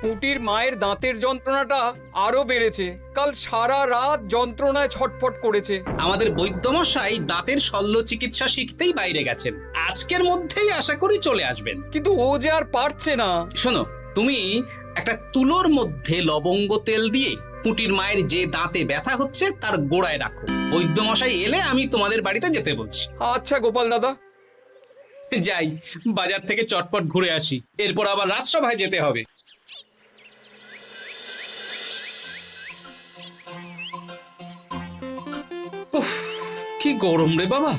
পুঁটির মায়ের দাঁতের যন্ত্রণাটা আরো বেড়েছে। কাল সারা রাত যন্ত্রণায় ছটফট করেছে। আমাদের বৈদ্যমশাই দাঁতের শল্য চিকিৎসা শিখতেই বাইরে গেছেন, আজকের মধ্যেই আশা করি চলে আসবেন। কিন্তু ও যে আর পারছে না। শোনো, তুমি একটা তুলোর মধ্যে লবঙ্গ তেল দিয়ে পুঁটির মায়ের যে দাঁতে ব্যথা হচ্ছে তার গোড়ায় রাখো। বৈদ্যমশাই এলে আমি তোমাদের বাড়িতে যেতে বলছি। আচ্ছা গোপাল দাদা। যাই, বাজার থেকে চটপট ঘুরে আসি, এরপর আবার রাজসভায় যেতে হবে। উফ, কি গরম রে বাবা,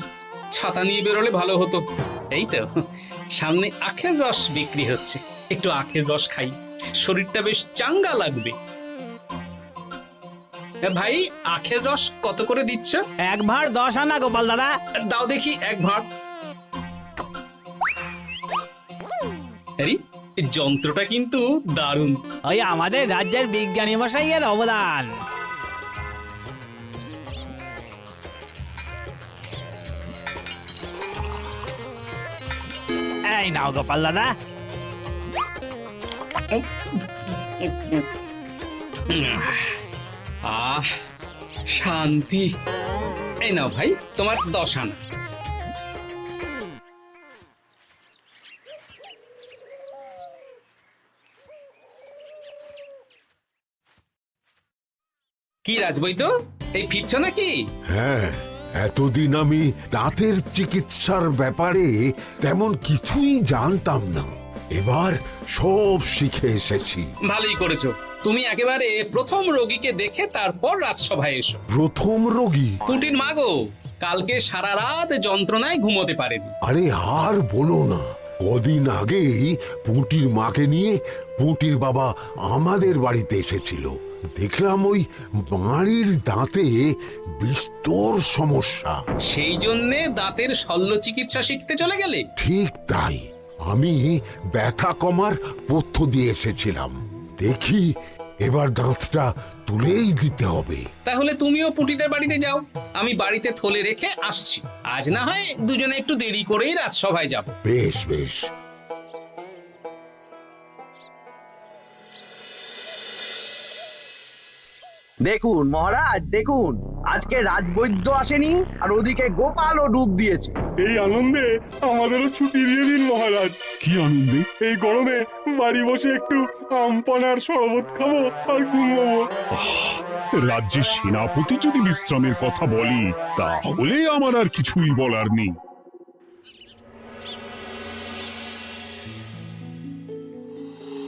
ছাতা নিয়ে বেরোলে ভালো হতো। এই তো সামনে আখের রস বিক্রি হচ্ছে, একটু আখের রস খাই, শরীরটা বেশ চাঙ্গা লাগবে। ভাই, আখের রস কত করে দিচ্ছ? 1 ভাঁড় 10 আনা গোপাল দাদা। দাও দেখি 1 ভাঁড়। আরে, এই যন্ত্রটা কিন্তু দারুণ। ওই আমাদের রাজ্যের বিজ্ঞানী মশাইয়ের অবদান। এই নাও গোপাল দাদা। আহ, শান্তি। এই নাও ভাই, তোমার 10 আনা। কি রাজবৈদ্য, এই ফিরছ নাকি? হ্যাঁ, এতদিন আমি দাঁতের চিকিৎসার ব্যাপারে তেমন কিছুই জানতাম না, এবার সব শিখে এসেছি। ভালোই করেছো, তুমি একেবারে প্রথম রোগীকে দেখে তারপর রাজসভায় এসো। প্রথম রোগী? পুঁটির মা গো, কালকে সারা রাত যন্ত্রণায় ঘুমোতে পারেনি। আরে আর বলো না, কদিন আগেই পুঁটির মাকে নিয়ে পুঁটির বাবা আমাদের বাড়িতে এসেছিল। দেখলাম ওই বাড়ির দাঁতে বিস্তর সমস্যা। সেই জন্যে দাঁতের শল্য চিকিৎসা শিখতে চলে গেলে? ঠিক তাই, আমি ব্যথা কমার পথ্য দিয়ে এসেছিলাম। দেখি এবার দাঁতটা তুলেই দিতে হবে। তাহলে তুমিও পুঁটিদের বাড়িতে যাও, আমি বাড়িতে থলে রেখে আসছি। আজ না হয় দুজনে একটু দেরি করেই রাজসভায় যাব। বেশ বেশ। দেখুন মহারাজ, দেখুন আজকে রাজবৈদ্য আসেনি, আর ওদিকে গোপালও ডুব দিয়েছে। এই আনন্দে আমাদেরও ছুটি দিয়ে দিন মহারাজ। কি আনন্দে? এই গরমে বাড়ি বসে একটু আমপানার শরবত খাবো আর ঘুমবো। রাজ্যের সেনাপতি যদি বিশ্রামের কথা বলি, তাহলে আমার আর কিছুই বলার নেই।